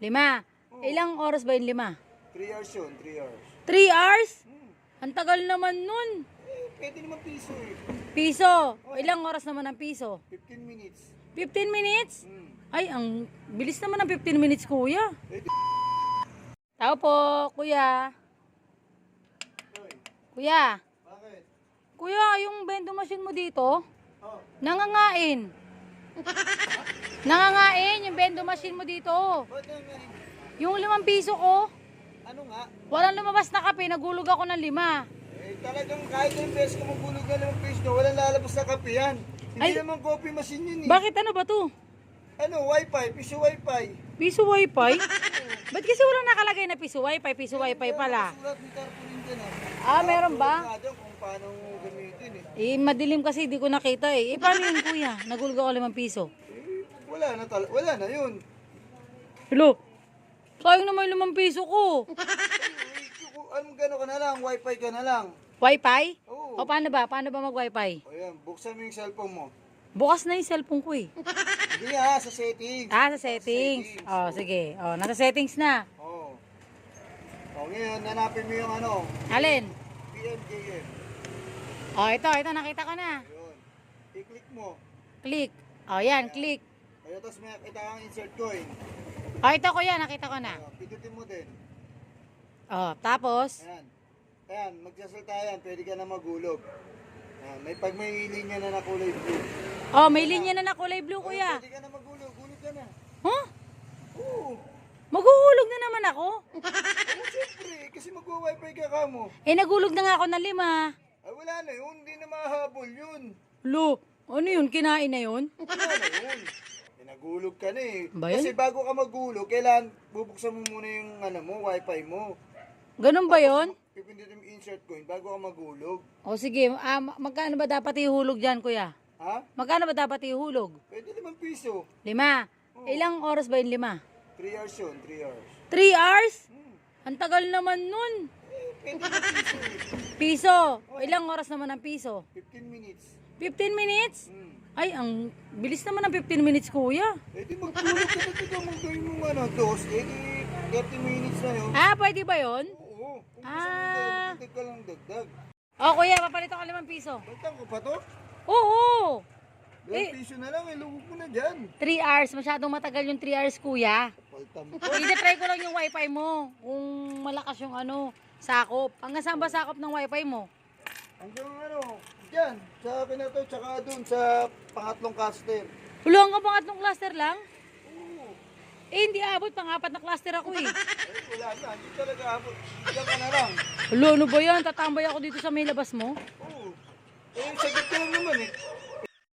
5. Ilang oras ba yung 5? 3 hours yun, 3 hours. 3 hours? Ang tagal naman nun. Pwede naman piso eh. Piso. Ilang oras naman ang piso? 15 minutes. 15 minutes? Ay, ang bilis naman ng 15 minutes, kuya. Tao po, kuya. Kuya. Bakit? Kuya, yung vending machine mo dito, Oh. nangangain. Nangangain yung vending machine mo dito. Ba't naman? Yung 5 piso ko, Ano nga? walang lumabas na kape, nagulog ako ng 5. Talagang kahit yung beses ko magulog na ng piso, walang lalabas na kape yan. Hindi Ay. naman coffee machine yun eh. Bakit ano ba to? Ano, wifi, piso wifi. Piso wifi? Ba't kasi wala nakalagay na piso wifi? Piso wifi pala. Sulat ni tarpaulin dyan Meron ba? Nga dyan kung paano gamitin eh. Madilim kasi di ko nakita eh. Paano yun, kuya? Nagulog ako 5 piso. Wala na yun. Hello? Sayang naman yung 5 piso ko. Anong gano'n ka na lang, wifi ka na lang. Wifi? Oo. O paano ba? Paano ba mag-wifi? O yan, buksan mo yung cellphone mo. Bukas na yung cellphone ko eh. Hindi nga, sa settings. Sa settings. Sige. Nasa settings na. Oo. O ngayon, hanapin mo yung ano, Alin? PMJM. Ito, nakita ko na. Yun. I-click mo. Click. Yan, click. Ayun, tapos may kita kang insert coin. Ito kuya, nakita ko na. Pindutin mo din. Tapos? Ayan, magsasalta yan, pwede ka na magulog. Ayan, may linya na kulay blue. May linya na kulay blue, kuya. Pwede ka na magulog, gulog ka na. Huh? Oo. Maghuhulog na naman ako. Siyempre, kasi mag-wifi ka kamo. Nagulog na nga ako ng 5. Ay, wala na yun, hindi na mahabol yun. Lo, ano yun? Kinain na yun? Wala na yun. Nagulog ka na eh. Ba yun? Kasi bago ka magulog, kailangan bubuksan mo muna yung wifi mo. Ganun ba yun? Pipindutin mo insert coin bago ka magulog. Sige, magkano ba dapat ihulog dyan, kuya? Ha? Magkano ba dapat ihulog? Pwede 5 piso. 5. Ilang oras ba yung 5? 3 hours yun, 3 hours. 3 hours? Ang tagal naman nun. Pwede naman piso eh. Piso. Ilang oras naman ang piso? 15 minutes. 15 minutes? Ay, ang bilis naman ng 15 minutes, kuya. Pwede magulog ka na ito. Magawin mo dos. 30 minutes na yun. Pwede ba yun? Oo. Kung gusto mo dagdag ka lang dagdag. Kuya, papalit ako 5 piso. Bantang ko pa to? Oo. 2 piso na lang, lubog mo na dyan. 3 hours. Masyadong matagal yung 3 hours, kuya. Paltam. I-try ko lang yung wifi mo. Kung malakas yung sakop. Hanggang saan ba sakop ng wifi mo? Hanggang dyan. Sa akin na to, tsaka dun sa pangatlong caster. Hulong ka pangatlong cluster lang? Oo. Hindi abot. Pang-4 na cluster ako eh. Ay, wala na. Hindi talaga abot. Diyan ka na lang. Ano ba yan? Tatambay ako dito sa may labas mo? Oo. Sagot ka lang naman eh.